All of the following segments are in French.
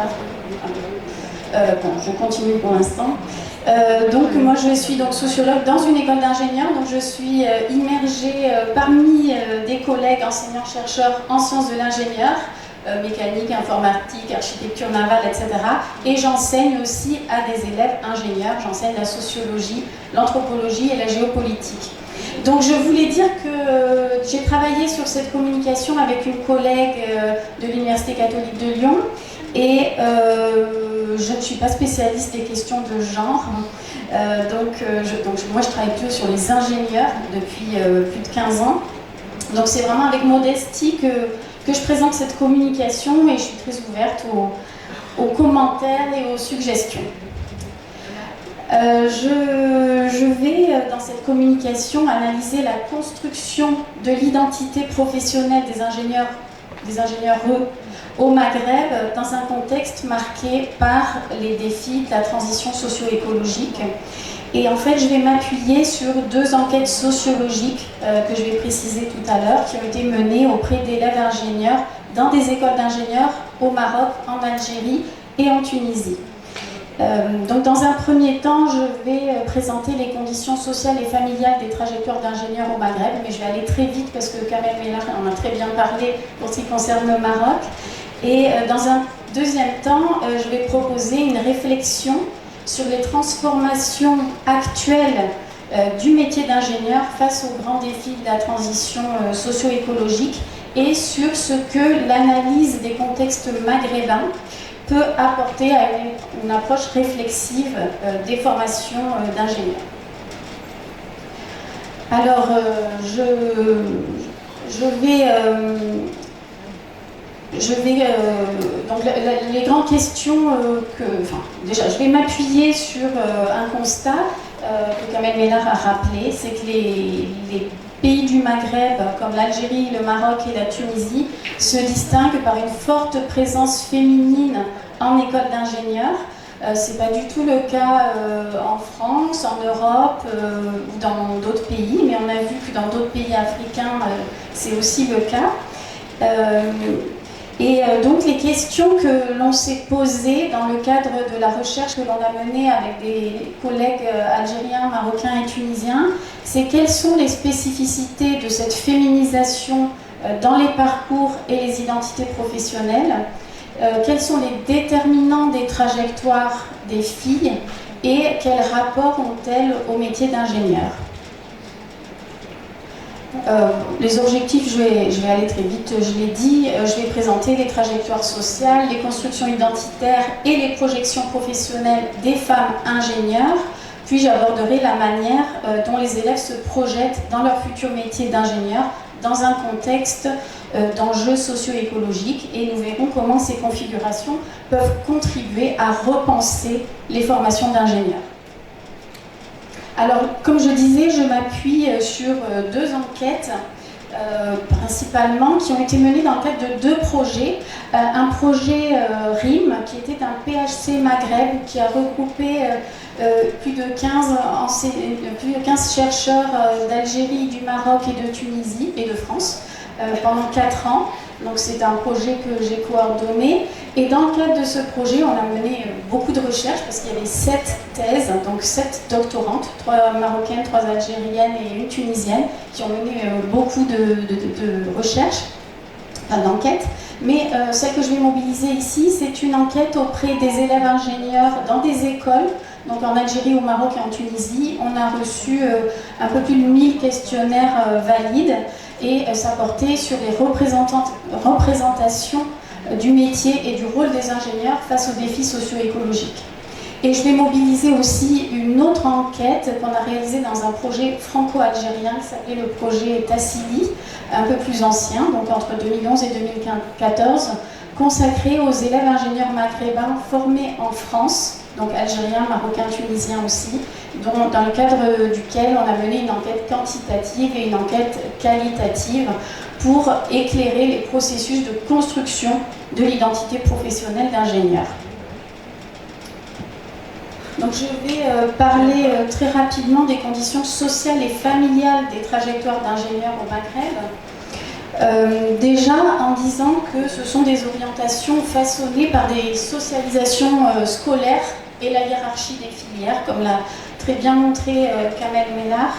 pas. Bon, je continue pour l'instant. Donc moi je suis donc sociologue dans une école d'ingénieurs, donc je suis immergée parmi des collègues enseignants-chercheurs en sciences de l'ingénieur, mécanique, informatique, architecture navale, etc. Et j'enseigne aussi à des élèves ingénieurs, j'enseigne la sociologie, l'anthropologie et la géopolitique. Donc je voulais dire que j'ai travaillé sur cette communication avec une collègue de l'Université catholique de Lyon et je ne suis pas spécialiste des questions de genre, moi je travaille plutôt sur les ingénieurs depuis plus de 15 ans. Donc c'est vraiment avec modestie que je présente cette communication et je suis très ouverte aux commentaires et aux suggestions. Je vais dans cette communication analyser la construction de l'identité professionnelle des ingénieurs au Maghreb dans un contexte marqué par les défis de la transition socio-écologique. Et en fait, je vais m'appuyer sur 2 enquêtes sociologiques que je vais préciser tout à l'heure, qui ont été menées auprès d'élèves ingénieurs dans des écoles d'ingénieurs au Maroc, en Algérie et en Tunisie. Donc dans un premier temps, je vais présenter les conditions sociales et familiales des trajectoires d'ingénieurs au Maghreb, mais je vais aller très vite parce que Kamel Mellah en a très bien parlé pour ce qui concerne le Maroc. Et dans un deuxième temps, je vais proposer une réflexion sur les transformations actuelles du métier d'ingénieur face aux grands défis de la transition socio-écologique et sur ce que l'analyse des contextes maghrébins peut apporter à une approche réflexive des formations d'ingénieurs. Alors, donc les grandes questions déjà, je vais m'appuyer sur un constat que Kamel Mellah a rappelé, c'est que les pays du Maghreb, comme l'Algérie, le Maroc et la Tunisie, se distinguent par une forte présence féminine en école d'ingénieurs. C'est pas du tout le cas en France, en Europe ou dans d'autres pays, mais on a vu que dans d'autres pays africains, c'est aussi le cas. Donc les questions que l'on s'est posées dans le cadre de la recherche que l'on a menée avec des collègues algériens, marocains et tunisiens, c'est quelles sont les spécificités de cette féminisation dans les parcours et les identités professionnelles, quels sont les déterminants des trajectoires des filles et quel rapport ont-elles au métier d'ingénieur. Les objectifs, je vais aller très vite, je l'ai dit, je vais présenter les trajectoires sociales, les constructions identitaires et les projections professionnelles des femmes ingénieurs, puis j'aborderai la manière dont les élèves se projettent dans leur futur métier d'ingénieur dans un contexte d'enjeux socio-écologiques et nous verrons comment ces configurations peuvent contribuer à repenser les formations d'ingénieurs. Alors, comme je disais, je m'appuie sur 2 enquêtes, principalement, qui ont été menées dans le cadre de 2 projets. Un projet RIM, qui était un PHC Maghreb, qui a regroupé plus de 15 chercheurs d'Algérie, du Maroc et de Tunisie et de France pendant 4 ans. Donc c'est un projet que j'ai coordonné. Et dans le cadre de ce projet, on a mené beaucoup de recherches parce qu'il y avait 7 thèses, donc 7 doctorantes, 3 marocaines, 3 algériennes et une tunisienne, qui ont mené beaucoup de recherches, enfin d'enquêtes. Mais celle que je vais mobiliser ici, c'est une enquête auprès des élèves ingénieurs dans des écoles. Donc en Algérie, au Maroc et en Tunisie, on a reçu un peu plus de 1000 questionnaires valides et ça portait sur les représentations du métier et du rôle des ingénieurs face aux défis socio-écologiques. Et je vais mobiliser aussi une autre enquête qu'on a réalisée dans un projet franco-algérien qui s'appelait le projet Tassili, un peu plus ancien, donc entre 2011 et 2014, consacré aux élèves ingénieurs maghrébins formés en France, donc algériens, marocains, tunisiens aussi, dans le cadre duquel on a mené une enquête quantitative et une enquête qualitative pour éclairer les processus de construction de l'identité professionnelle d'ingénieur. Donc je vais parler très rapidement des conditions sociales et familiales des trajectoires d'ingénieurs au Maghreb. Déjà en disant que ce sont des orientations façonnées par des socialisations scolaires et la hiérarchie des filières, comme l'a très bien montré Kamel Ménard.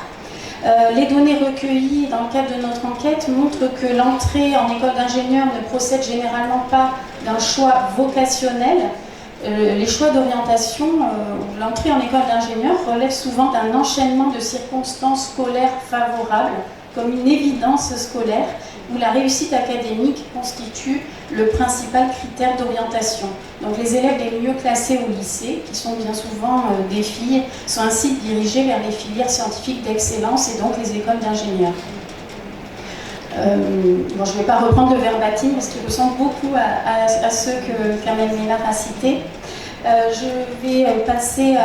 Les données recueillies dans le cadre de notre enquête montrent que l'entrée en école d'ingénieur ne procède généralement pas d'un choix vocationnel. Les choix d'orientation, l'entrée en école d'ingénieur relève souvent d'un enchaînement de circonstances scolaires favorables, comme une évidence scolaire, où la réussite académique constitue le principal critère d'orientation. Donc les élèves les mieux classés au lycée, qui sont bien souvent des filles, sont ainsi dirigés vers les filières scientifiques d'excellence et donc les écoles d'ingénieurs. Bon, je ne vais pas reprendre le verbatim parce qu'il ressemble beaucoup à ceux que Kamel Ménard a cités. Je vais passer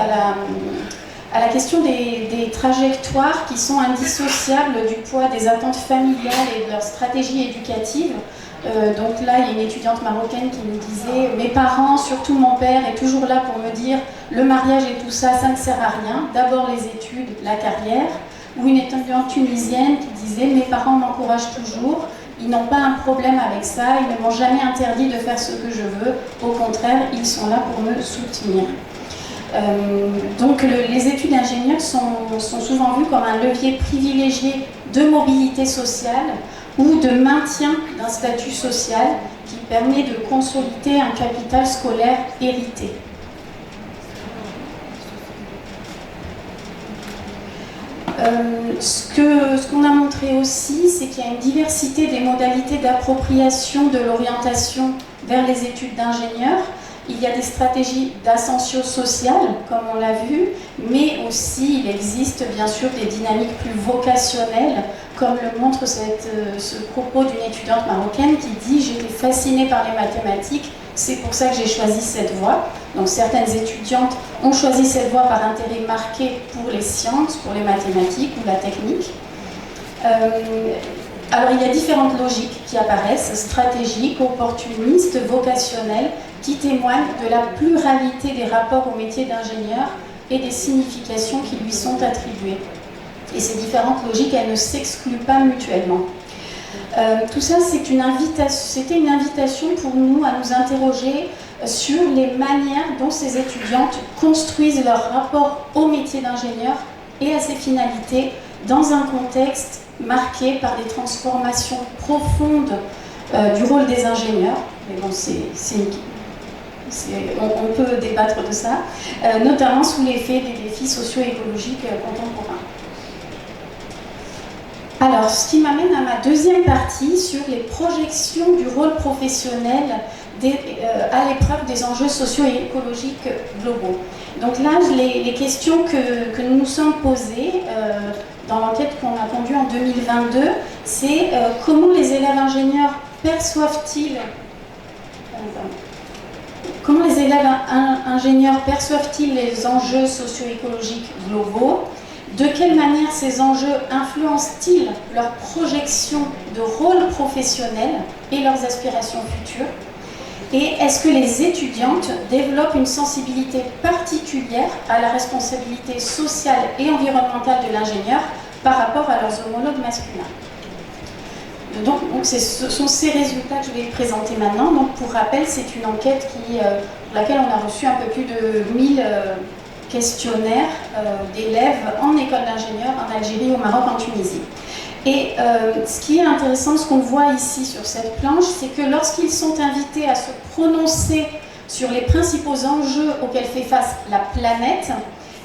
à la question des trajectoires qui sont indissociables du poids des attentes familiales et de leur stratégie éducative. Donc là, il y a une étudiante marocaine qui nous disait « Mes parents, surtout mon père, est toujours là pour me dire « Le mariage et tout ça, ça ne sert à rien. D'abord les études, la carrière. » Ou une étudiante tunisienne qui disait « Mes parents m'encouragent toujours. Ils n'ont pas un problème avec ça. Ils ne m'ont jamais interdit de faire ce que je veux. Au contraire, ils sont là pour me soutenir. » Donc les études d'ingénieur sont souvent vues comme un levier privilégié de mobilité sociale ou de maintien d'un statut social qui permet de consolider un capital scolaire hérité. Ce qu'on a montré aussi, c'est qu'il y a une diversité des modalités d'appropriation de l'orientation vers les études d'ingénieur. Il y a des stratégies d'ascension sociale, comme on l'a vu, mais aussi il existe bien sûr des dynamiques plus vocationnelles, comme le montre ce propos d'une étudiante marocaine qui dit « J'étais fascinée par les mathématiques, c'est pour ça que j'ai choisi cette voie ». Donc certaines étudiantes ont choisi cette voie par intérêt marqué pour les sciences, pour les mathématiques ou la technique. Alors il y a différentes logiques qui apparaissent, stratégiques, opportunistes, vocationnelles, qui témoignent de la pluralité des rapports au métier d'ingénieur et des significations qui lui sont attribuées. Et ces différentes logiques, elles ne s'excluent pas mutuellement. Tout ça, c'était une invitation pour nous à nous interroger sur les manières dont ces étudiantes construisent leur rapport au métier d'ingénieur et à ses finalités dans un contexte marqué par des transformations profondes du rôle des ingénieurs. Mais bon, on peut débattre de ça, notamment sous l'effet des défis socio-écologiques contemporains. Alors, ce qui m'amène à ma deuxième partie sur les projections du rôle professionnel à l'épreuve des enjeux socio-écologiques globaux. Donc là, les questions que nous nous sommes posées dans l'enquête qu'on a conduite en 2022, c'est comment les élèves ingénieurs perçoivent-ils les enjeux socio-écologiques globaux? De quelle manière ces enjeux influencent-ils leur projection de rôle professionnel et leurs aspirations futures? Et est-ce que les étudiantes développent une sensibilité particulière à la responsabilité sociale et environnementale de l'ingénieur par rapport à leurs homologues masculins? Donc ce sont ces résultats que je vais présenter maintenant. Donc, pour rappel, c'est une enquête pour laquelle on a reçu un peu plus de 1000 questionnaires d'élèves en école d'ingénieur en Algérie, au Maroc, en Tunisie. Et ce qui est intéressant, ce qu'on voit ici sur cette planche, c'est que lorsqu'ils sont invités à se prononcer sur les principaux enjeux auxquels fait face la planète,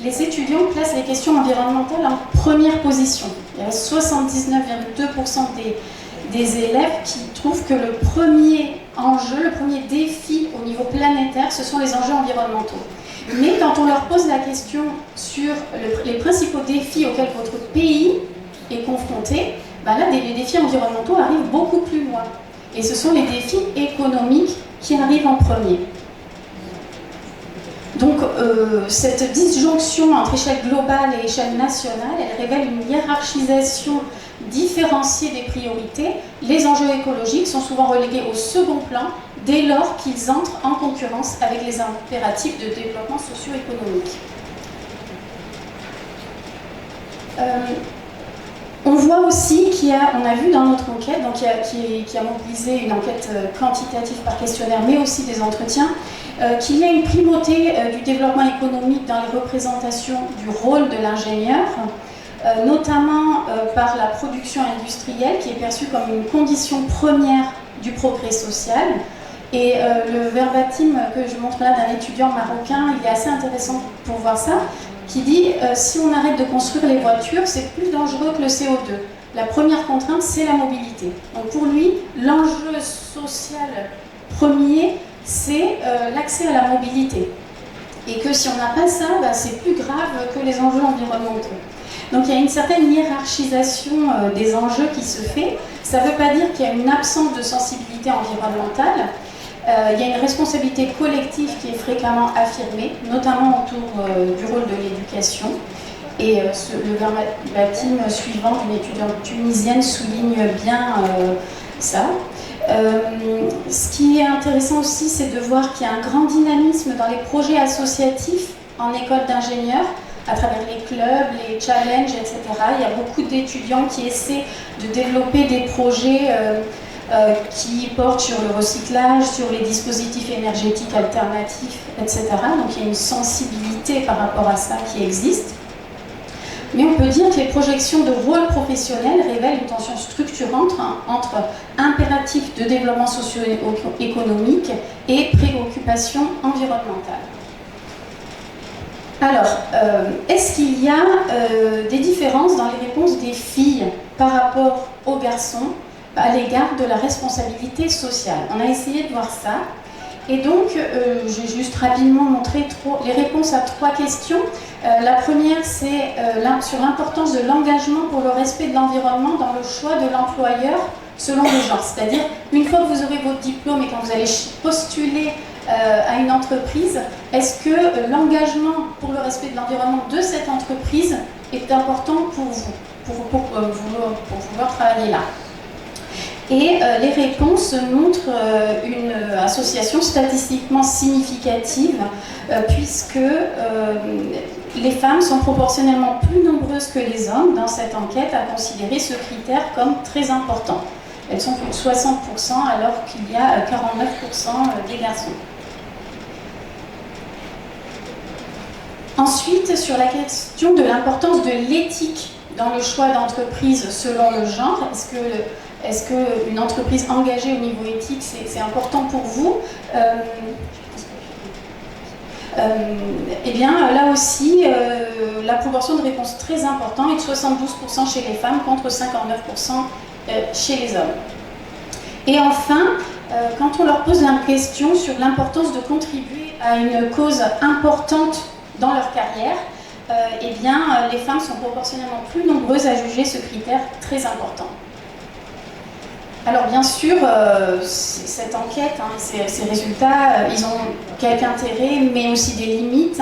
les étudiants placent les questions environnementales en première position. Il y a 79,2% des élèves qui trouvent que le premier enjeu, le premier défi au niveau planétaire, ce sont les enjeux environnementaux. Mais quand on leur pose la question sur les principaux défis auxquels votre pays est confronté, ben là, les défis environnementaux arrivent beaucoup plus loin. Et ce sont les défis économiques qui arrivent en premier. Donc, cette disjonction entre échelle globale et échelle nationale, elle révèle une hiérarchisation différenciée des priorités. Les enjeux écologiques sont souvent relégués au second plan dès lors qu'ils entrent en concurrence avec les impératifs de développement socio-économique. On voit aussi on a vu dans notre enquête, donc qui a mobilisé une enquête quantitative par questionnaire, mais aussi des entretiens, qu'il y a une primauté du développement économique dans les représentations du rôle de l'ingénieur, notamment par la production industrielle, qui est perçue comme une condition première du progrès social. Et le verbatim que je montre là d'un étudiant marocain, il est assez intéressant pour voir ça, qui dit si on arrête de construire les voitures, c'est plus dangereux que le CO2. La première contrainte, c'est la mobilité. Donc pour lui, l'enjeu social premier, c'est l'accès à la mobilité. Et que si on n'a pas ça, c'est plus grave que les enjeux environnementaux. Donc il y a une certaine hiérarchisation des enjeux qui se fait. Ça ne veut pas dire qu'il y a une absence de sensibilité environnementale. Il y a une responsabilité collective qui est fréquemment affirmée, notamment autour du rôle de l'éducation. Et le verbatim suivant d'une étudiante tunisienne souligne bien ça. Ce qui est intéressant aussi, c'est de voir qu'il y a un grand dynamisme dans les projets associatifs en école d'ingénieurs, à travers les clubs, les challenges, etc. Il y a beaucoup d'étudiants qui essaient de développer des projets qui portent sur le recyclage, sur les dispositifs énergétiques alternatifs, etc. Donc il y a une sensibilité par rapport à ça qui existe. Mais on peut dire que les projections de rôle professionnel révèlent une tension structurante entre impératifs de développement socio-économique et préoccupations environnementales. Alors, est-ce qu'il y a des différences dans les réponses des filles par rapport aux garçons à l'égard de la responsabilité sociale? On a essayé de voir ça. Et donc, j'ai juste rapidement montré les réponses à 3 questions. La première, c'est sur l'importance de l'engagement pour le respect de l'environnement dans le choix de l'employeur selon le genre. C'est-à-dire, une fois que vous aurez votre diplôme et quand vous allez postuler à une entreprise, est-ce que l'engagement pour le respect de l'environnement de cette entreprise est important pour vous, pour pouvoir travailler là? Et les réponses montrent une association statistiquement significative puisque les femmes sont proportionnellement plus nombreuses que les hommes dans cette enquête à considérer ce critère comme très important. Elles sont plus de 60% alors qu'il y a 49% des garçons. Ensuite, sur la question de l'importance de l'éthique dans le choix d'entreprise selon le genre, est-ce qu'une entreprise engagée au niveau éthique, c'est important pour vous? Eh bien, là aussi, la proportion de réponses très importante est de 72% chez les femmes contre 59% chez les hommes. Et enfin, quand on leur pose la question sur l'importance de contribuer à une cause importante dans leur carrière, eh bien, les femmes sont proportionnellement plus nombreuses à juger ce critère très important. Alors bien sûr, cette enquête, ces résultats, ils ont quelque intérêt, mais aussi des limites.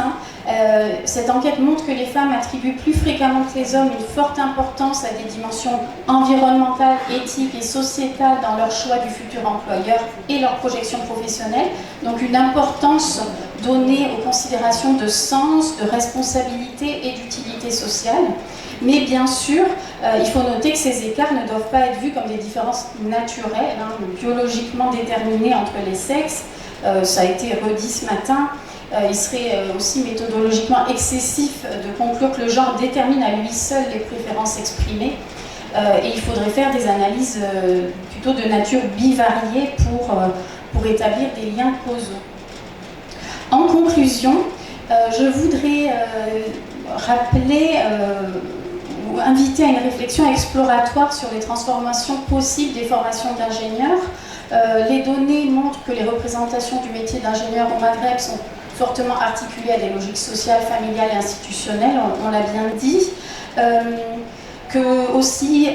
Cette enquête montre que les femmes attribuent plus fréquemment que les hommes une forte importance à des dimensions environnementales, éthiques et sociétales dans leur choix du futur employeur et leur projection professionnelle. Donc une importance donnée aux considérations de sens, de responsabilité et d'utilité sociale. Mais bien sûr, il faut noter que ces écarts ne doivent pas être vus comme des différences naturelles, biologiquement déterminées entre les sexes. Ça a été redit ce matin. Il serait aussi méthodologiquement excessif de conclure que le genre détermine à lui seul les préférences exprimées. Et il faudrait faire des analyses plutôt de nature bivariée pour établir des liens causaux. En conclusion, je voudrais rappeler ou inviter à une réflexion exploratoire sur les transformations possibles des formations d'ingénieurs. Les données montrent que les représentations du métier d'ingénieur au Maghreb sont fortement articulées à des logiques sociales, familiales et institutionnelles, on l'a bien dit. Que aussi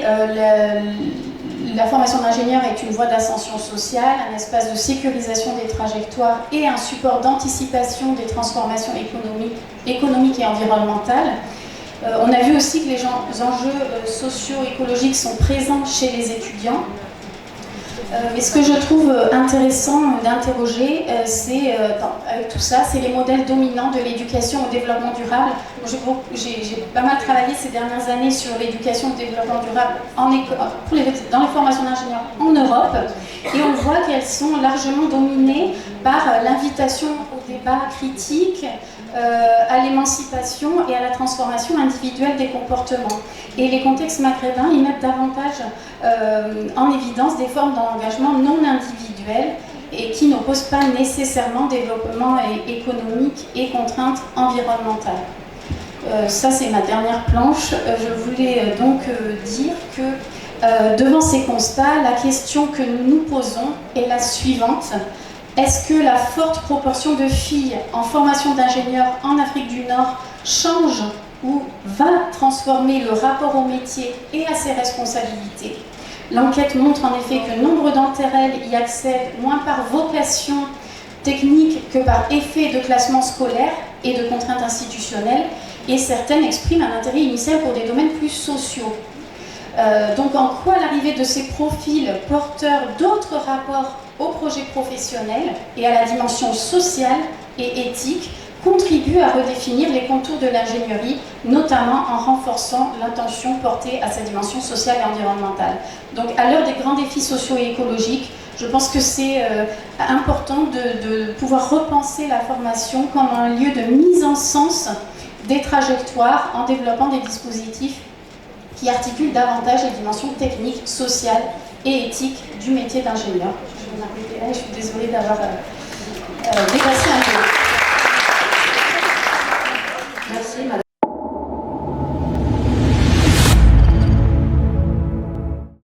la formation d'ingénieur est une voie d'ascension sociale, un espace de sécurisation des trajectoires et un support d'anticipation des transformations économiques et environnementales. On a vu aussi que les enjeux socio-écologiques sont présents chez les étudiants. Mais ce que je trouve intéressant d'interroger, avec tout ça, c'est les modèles dominants de l'éducation au développement durable. J'ai pas mal travaillé ces dernières années sur l'éducation au développement durable dans les formations d'ingénieurs en Europe, et on voit qu'elles sont largement dominées par l'invitation au débat critique, à l'émancipation et à la transformation individuelle des comportements. Et les contextes maghrébins, ils mettent davantage en évidence des formes d'engagement non individuelles et qui n'opposent pas nécessairement développement économique et contraintes environnementales. Ça, c'est ma dernière planche. Je voulais donc dire que devant ces constats, la question que nous nous posons est la suivante. Est-ce que la forte proportion de filles en formation d'ingénieur en Afrique du Nord change ou va transformer le rapport au métier et à ses responsabilités? L'enquête montre en effet que nombre d'entre elles y accèdent moins par vocation technique que par effet de classement scolaire et de contraintes institutionnelles, et certaines expriment un intérêt initial pour des domaines plus sociaux. Donc en quoi l'arrivée de ces profils porteurs d'autres rapports au projet professionnel et à la dimension sociale et éthique contribue à redéfinir les contours de l'ingénierie, notamment en renforçant l'attention portée à sa dimension sociale et environnementale. Donc à l'heure des grands défis sociaux et écologiques, je pense que c'est important de pouvoir repenser la formation comme un lieu de mise en sens des trajectoires en développant des dispositifs qui articulent davantage les dimensions techniques, sociales et éthiques du métier d'ingénieur. Je vais m'arrêter là et je suis désolée d'avoir dépassé un peu.